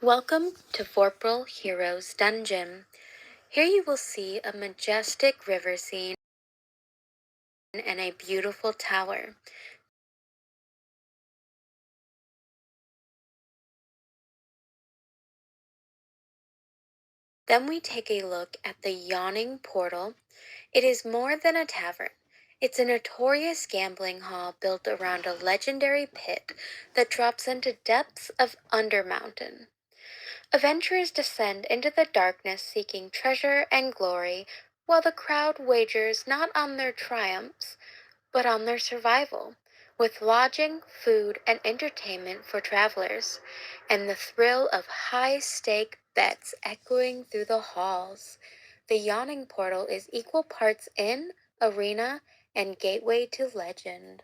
Welcome to Vorpal Heroes Dungeon. Here you will see a majestic river scene and a beautiful tower. Then we take a look at the Yawning Portal. It is more than a tavern. It's a notorious gambling hall built around a legendary pit that drops into depths of Undermountain. Adventurers descend into the darkness seeking treasure and glory, while the crowd wagers not on their triumphs, but on their survival, with lodging, food, and entertainment for travelers, and the thrill of high-stake bets echoing through the halls. The Yawning Portal is equal parts inn, arena, and gateway to legend.